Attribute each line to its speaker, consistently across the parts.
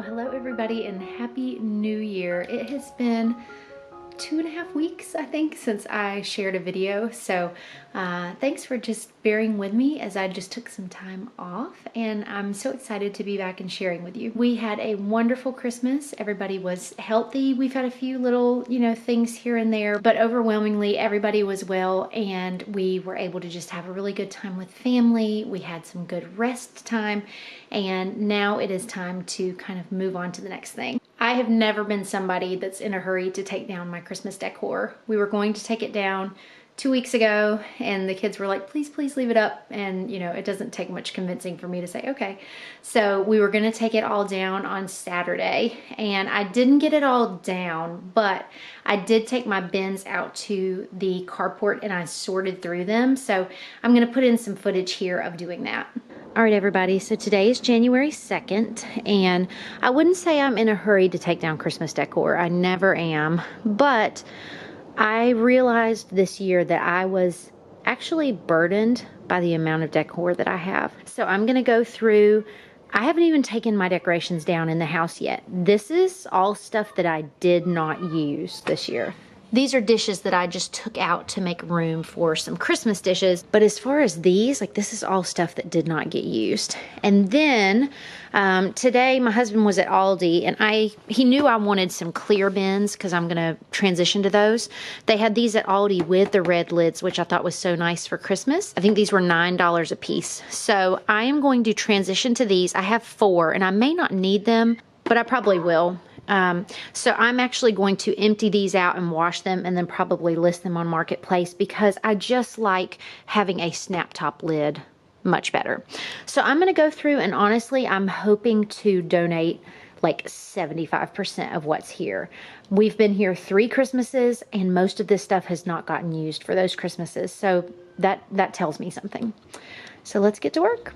Speaker 1: Well, hello everybody and Happy New Year. It has been 2.5 weeks, I think, since I shared a video. So thanks for just bearing with me as I just took some time off, and I'm so excited to be back and sharing with you. We had a wonderful Christmas. Everybody was healthy. We've had a few little, things here and there, but overwhelmingly everybody was well, and we were able to just have a really good time with family. We had some good rest time, and now it is time to kind of move on to the next thing. I have never been somebody that's in a hurry to take down my Christmas decor. We were going to take it down 2 weeks ago, and the kids were like, please leave it up. And it doesn't take much convincing for me to say, okay. So we were gonna take it all down on Saturday, and I didn't get it all down, but I did take my bins out to the carport and I sorted through them. So I'm gonna put in some footage here of doing that. All right, everybody, so today is January 2nd, and I wouldn't say I'm in a hurry to take down Christmas decor. I never am, but I realized this year that I was actually burdened by the amount of decor that I have. So I'm gonna go through. I haven't even taken my decorations down in the house yet. This is all stuff that I did not use this year. These are dishes that I just took out to make room for some Christmas dishes. But as far as these, this is all stuff that did not get used. And then today my husband was at Aldi, and he knew I wanted some clear bins because I'm gonna transition to those. They had these at Aldi with the red lids, which I thought was so nice for Christmas. I think these were $9 a piece. So I am going to transition to these. I have 4, and I may not need them, but I probably will. So I'm actually going to empty these out and wash them, and then probably list them on Marketplace, because I just like having a snap top lid much better. So I'm going to go through, and honestly, I'm hoping to donate like 75% of what's here. We've been here 3 Christmases, and most of this stuff has not gotten used for those Christmases. So that tells me something. So let's get to work.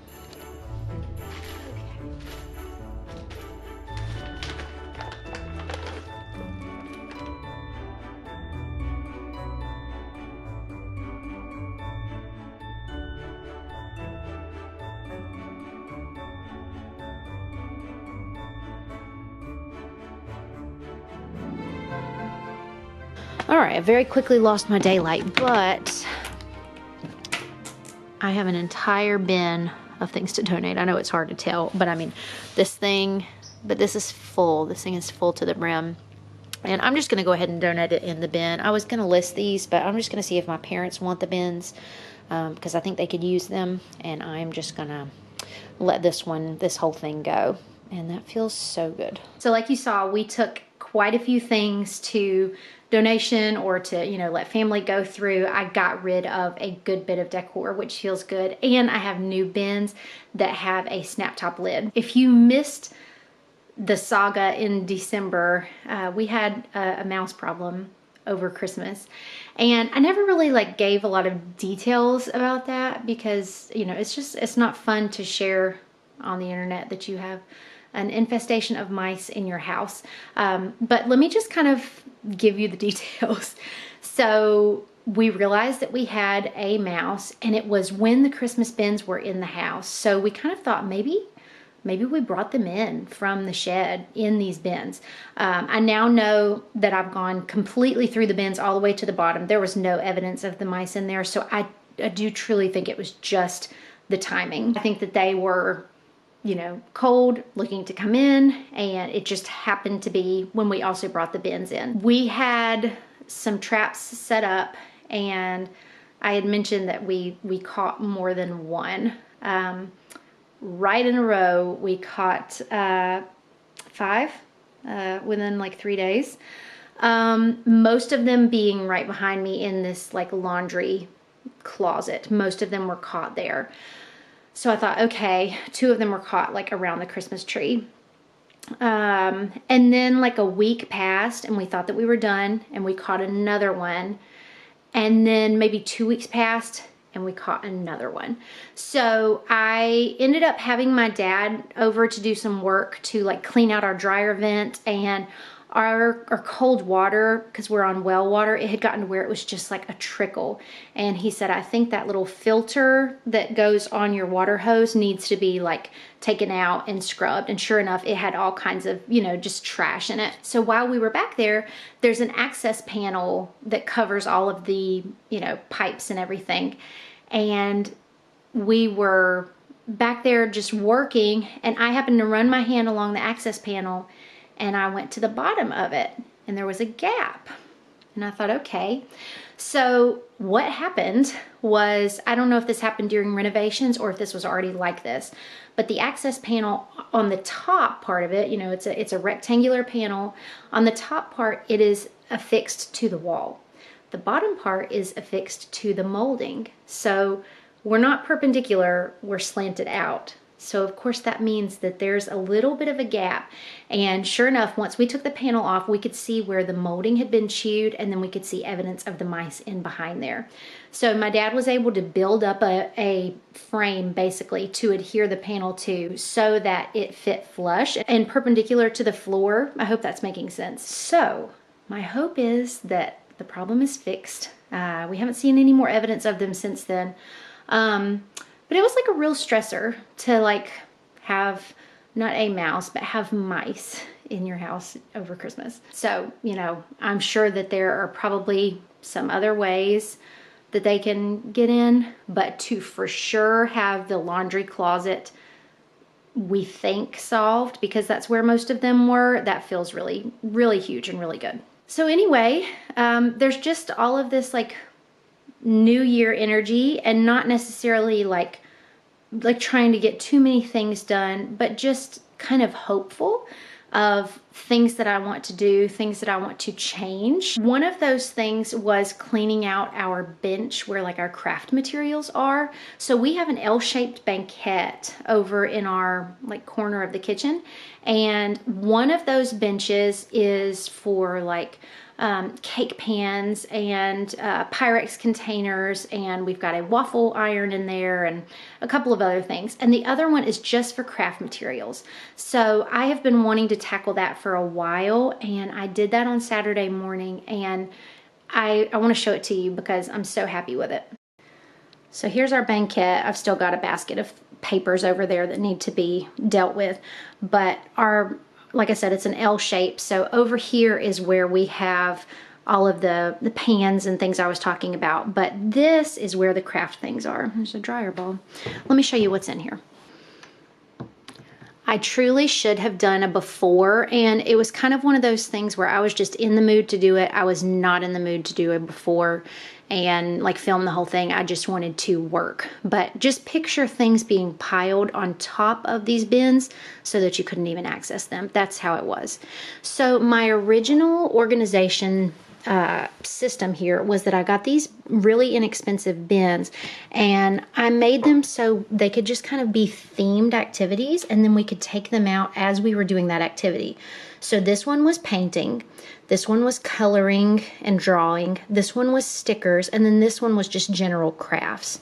Speaker 1: All right, I very quickly lost my daylight, but I have an entire bin of things to donate. I know it's hard to tell, but I mean, this is full. This thing is full to the brim. And I'm just gonna go ahead and donate it in the bin. I was gonna list these, but I'm just gonna see if my parents want the bins, because I think they could use them. And I'm just gonna let this whole thing go. And that feels so good. So like you saw, we took quite a few things to donation, or to let family go through. I got rid of a good bit of decor, which feels good, and I have new bins that have a snap top lid. If you missed the saga in December, we had a mouse problem over Christmas, and I never really gave a lot of details about that, because it's not fun to share on the internet that you have an infestation of mice in your house. But let me just kind of give you the details. So we realized that we had a mouse, and it was when the Christmas bins were in the house. So we kind of thought maybe we brought them in from the shed in these bins. I now know that I've gone completely through the bins all the way to the bottom. There was no evidence of the mice in there. So I do truly think it was just the timing. I think that they were cold, looking to come in, and it just happened to be when we also brought the bins in. We had some traps set up, and I had mentioned that we caught more than one. Right in a row, we caught 5 within 3 days. Most of them being right behind me in this laundry closet. Most of them were caught there. So I thought, okay, 2 of them were caught around the Christmas tree. And then a week passed, and we thought that we were done, and we caught another one. And then maybe 2 weeks passed, and we caught another one. So I ended up having my dad over to do some work to clean out our dryer vent, and our cold water, because we're on well water, it had gotten to where it was just like a trickle. And he said, I think that little filter that goes on your water hose needs to be like taken out and scrubbed. And sure enough, it had all kinds of, you know, just trash in it. So while we were back there, there's an access panel that covers all of the, you know, pipes and everything. And we were back there just working, and I happened to run my hand along the access panel, and I went to the bottom of it, and there was a gap. And I thought, okay. So what happened was, I don't know if this happened during renovations or if this was already like this, but the access panel on the top part of it, you know, it's a rectangular panel. On the top part, it is affixed to the wall. The bottom part is affixed to the molding. So we're not perpendicular, we're slanted out. So of course that means that there's a little bit of a gap. And sure enough, once we took the panel off, we could see where the molding had been chewed, and then we could see evidence of the mice in behind there. So my dad was able to build up a frame basically to adhere the panel to, so that it fit flush and perpendicular to the floor. I hope that's making sense. So my hope is that the problem is fixed. We haven't seen any more evidence of them since then. But it was like a real stressor to like have not a mouse, but have mice in your house over Christmas. So, you know, I'm sure that there are probably some other ways that they can get in, but to for sure have the laundry closet, we think, solved, because that's where most of them were, that feels really, really huge and really good. So anyway, there's just all of this like New Year energy, and not necessarily like trying to get too many things done, but just kind of hopeful of things that I want to do, things that I want to change. One of those things was cleaning out our bench where like our craft materials are. So we have an L-shaped banquette over in our like corner of the kitchen, and one of those benches is for like cake pans and Pyrex containers, and we've got a waffle iron in there and a couple of other things. And the other one is just for craft materials. So I have been wanting to tackle that for a while, and I did that on Saturday morning, and I want to show it to you because I'm so happy with it. So here's our banquette. I've still got a basket of papers over there that need to be dealt with, but like I said, it's an L shape. So over here is where we have all of the pans and things I was talking about. But this is where the craft things are. There's a dryer ball. Let me show you what's in here. I truly should have done a before, and it was kind of one of those things where I was just in the mood to do it. I was not in the mood to do a before and like film the whole thing. I just wanted to work. But just picture things being piled on top of these bins so that you couldn't even access them. That's how it was. So my original organization system here was that I got these really inexpensive bins, and I made them so they could just kind of be themed activities, and then we could take them out as we were doing that activity. So this one was painting, this one was coloring and drawing, this one was stickers, and then this one was just general crafts.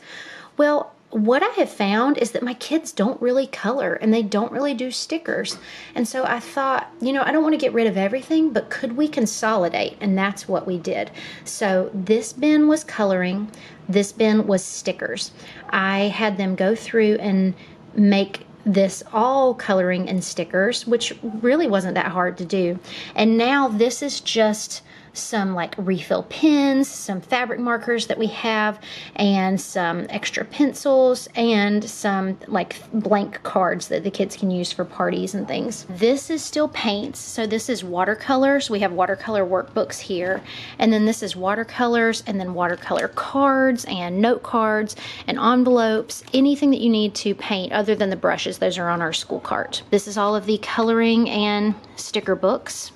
Speaker 1: Well, what I have found is that my kids don't really color and they don't really do stickers. And so I thought, you know, I don't want to get rid of everything, but could we consolidate? And that's what we did. So this bin was coloring, this bin was stickers. I had them go through and make this all coloring and stickers, which really wasn't that hard to do. And now this is just some like refill pens, some fabric markers that we have, and some extra pencils, and some like blank cards that the kids can use for parties and things. This is still paints, so this is watercolors. We have watercolor workbooks here, and then this is watercolors, and then watercolor cards and note cards and envelopes, anything that you need to paint other than the brushes. Those are on our school cart. This is all of the coloring and sticker books.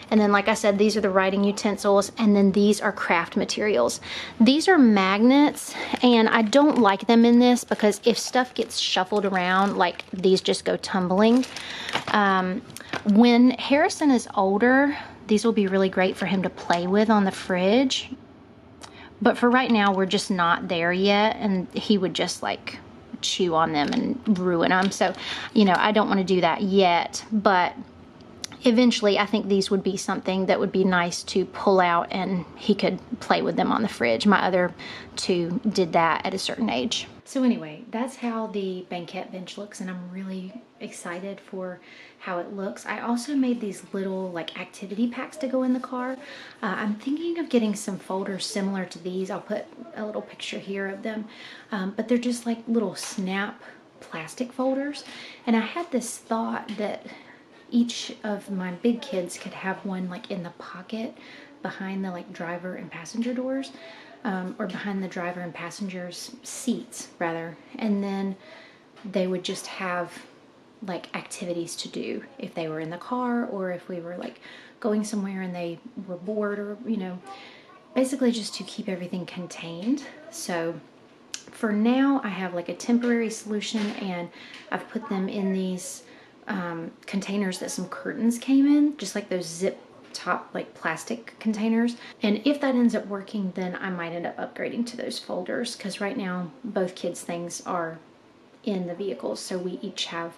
Speaker 1: And then, like I said, these are the writing utensils, and then these are craft materials. These are magnets, and I don't like them in this because if stuff gets shuffled around, like these just go tumbling. When Harrison is older, these will be really great for him to play with on the fridge. But for right now, we're just not there yet, and he would just like chew on them and ruin them. So, you know, I don't want to do that yet, but eventually I think these would be something that would be nice to pull out and he could play with them on the fridge. My other two did that at a certain age. So anyway, that's how the banquette bench looks, and I'm really excited for how it looks. I also made these little like activity packs to go in the car. I'm thinking of getting some folders similar to these. I'll put a little picture here of them, but they're just like little snap plastic folders. And I had this thought that each of my big kids could have one like in the pocket behind the like driver and passenger doors, or behind the driver and passenger's seats rather, and then they would just have like activities to do if they were in the car, or if we were like going somewhere and they were bored, or you know, basically just to keep everything contained. So for now I have like a temporary solution, and I've put them in these containers that some curtains came in, just like those zip top like plastic containers. And if that ends up working, then I might end up upgrading to those folders, because right now both kids' things are in the vehicles, so we each have,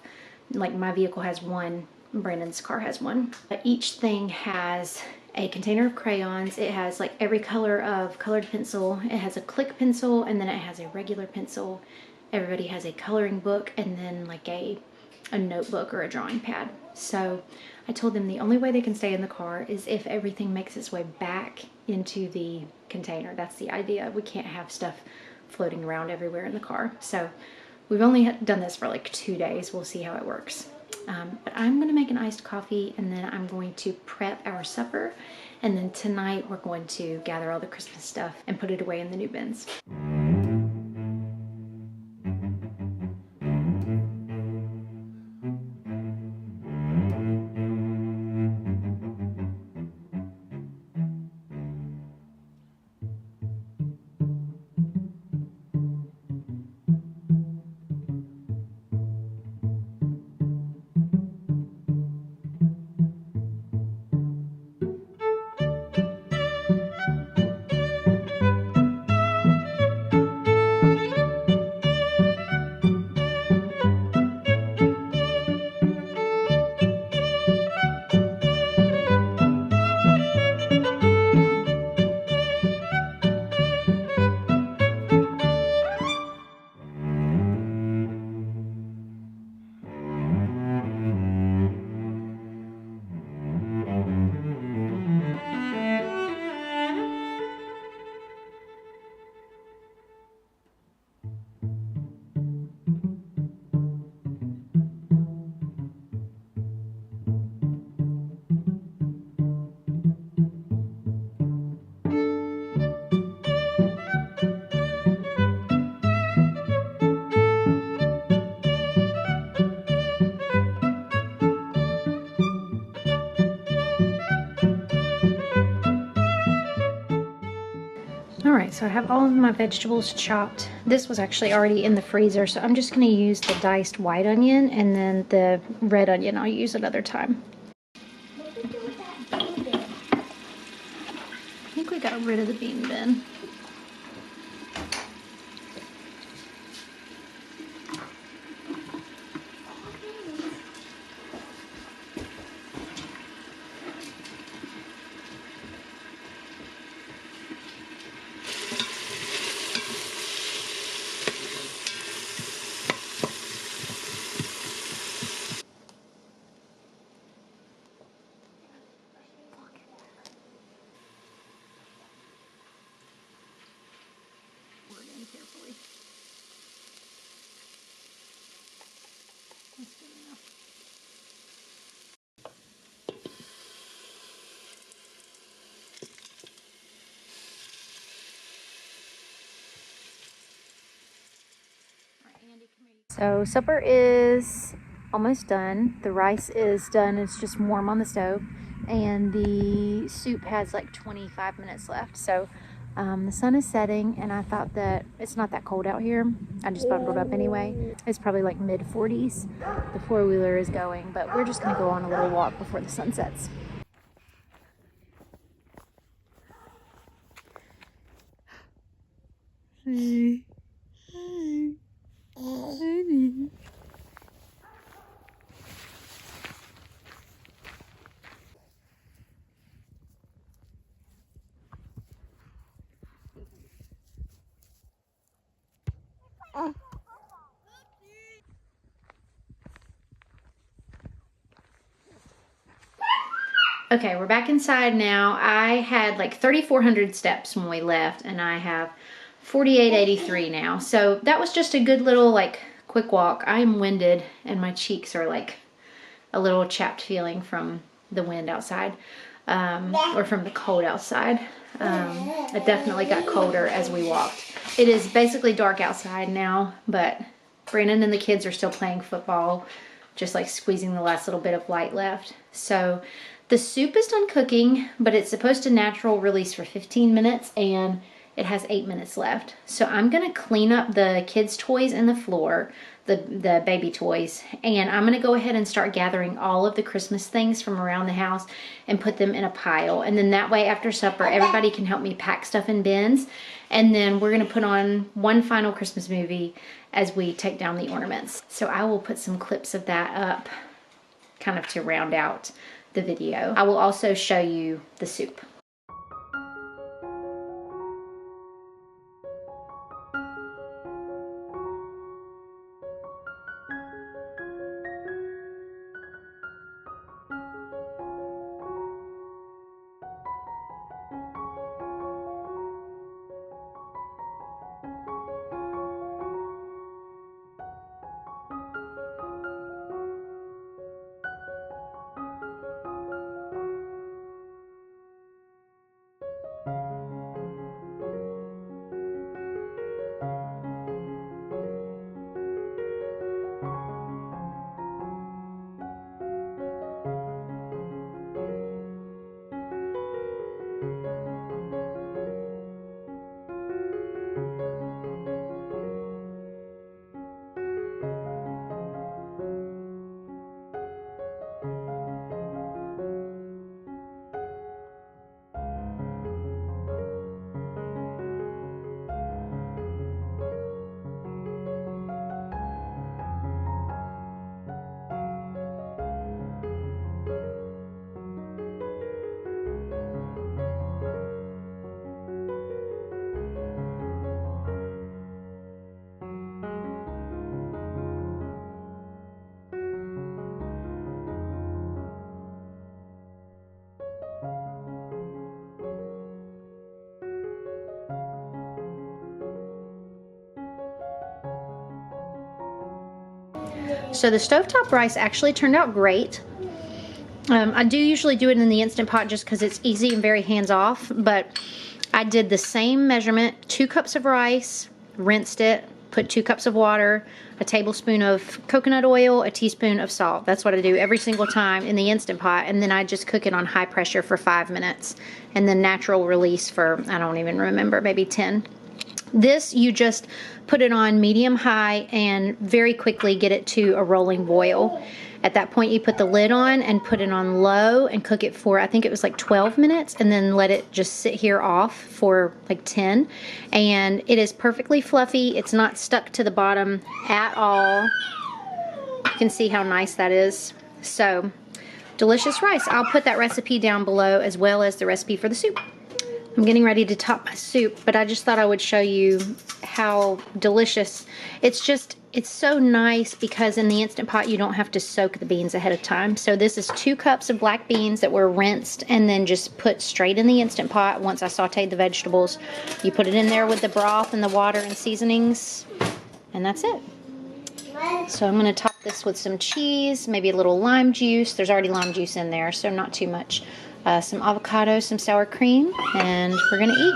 Speaker 1: like my vehicle has one, Brandon's car has one. But each thing has a container of crayons. It has like every color of colored pencil. It has a click pencil, and then it has a regular pencil. Everybody has a coloring book, and then like a notebook or a drawing pad. So I told them the only way they can stay in the car is if everything makes its way back into the container. That's the idea. We can't have stuff floating around everywhere in the car. So we've only done this for like 2 days. We'll see how it works. But I'm going to make an iced coffee, and then I'm going to prep our supper. And then tonight we're going to gather all the Christmas stuff and put it away in the new bins. Alright, so I have all of my vegetables chopped. This was actually already in the freezer, so I'm just going to use the diced white onion, and then the red onion I'll use another time. I think we got rid of the bean bin. Carefully. That's good enough. So supper is almost done. The rice is done. It's just warm on the stove, and the soup has like 25 minutes left. So the sun is setting, and I thought that it's not that cold out here. I just bundled up anyway. It's probably like mid 40s. The four-wheeler is going, but we're just gonna go on a little walk before the sun sets. Hey. Hey. Honey. Okay, we're back inside now. I had like 3,400 steps when we left, and I have 4,883 now. So that was just a good little like quick walk. I am winded and my cheeks are like a little chapped feeling from the wind outside, or from the cold outside. It definitely got colder as we walked. It is basically dark outside now, but Brandon and the kids are still playing football, just like squeezing the last little bit of light left. So the soup is done cooking, but it's supposed to natural release for 15 minutes and it has 8 minutes left. So I'm gonna clean up the kids' toys in the floor, the baby toys, and I'm gonna go ahead and start gathering all of the Christmas things from around the house and put them in a pile. And then that way after supper, everybody can help me pack stuff in bins. And then we're gonna put on one final Christmas movie as we take down the ornaments. So I will put some clips of that up kind of to round out the video. I will also show you the soup. So the stovetop rice actually turned out great. I do usually do it in the Instant Pot just because it's easy and very hands-off, but I did the same measurement, 2 cups of rice, rinsed it, put 2 cups of water, a tablespoon of coconut oil, a teaspoon of salt. That's what I do every single time in the Instant Pot, and then I just cook it on high pressure for 5 minutes, and then natural release for, I don't even remember, maybe 10. This, you just put it on medium-high and very quickly get it to a rolling boil. At that point, you put the lid on and put it on low and cook it for, I think it was like 12 minutes, and then let it just sit here off for like 10. And it is perfectly fluffy. It's not stuck to the bottom at all. You can see how nice that is. So, delicious rice. I'll put that recipe down below as well as the recipe for the soup. I'm getting ready to top my soup, but I just thought I would show you how delicious. It's so nice because in the Instant Pot you don't have to soak the beans ahead of time. So this is 2 cups of black beans that were rinsed and then just put straight in the Instant Pot once I sauteed the vegetables. You put it in there with the broth and the water and seasonings, and that's it. So I'm going to top this with some cheese, maybe a little lime juice. There's already lime juice in there, so not too much. Some avocado, some sour cream, and we're going to eat.